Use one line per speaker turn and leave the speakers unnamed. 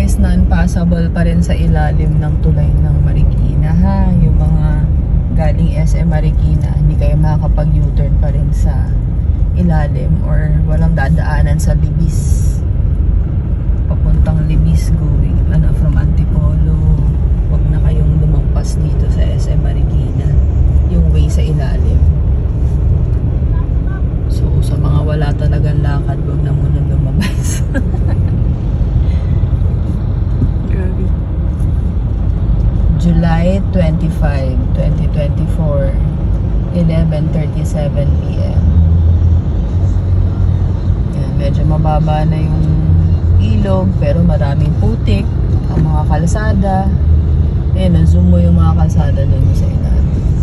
guys, non-passable pa rin sa ilalim ng tulay ng Marikina ha. Yung mga galing SM Marikina, hindi kayo makakapag U-turn pa rin sa ilalim or walang dadaanan sa Libis. Papuntang Libis going from Antipolo. Huwag na kayong lumampas dito sa SM Marikina. Yung way sa ilalim. So sa mga wala talagang lakad, huwag na muna lumabas. Grabe. July 25, 2024, 11:37 PM. Yan, medyo mababa na yung ilog pero maraming putik ang mga kalsada. Ayan, na-zoom mo yung mga kalsada doon sa ilalim.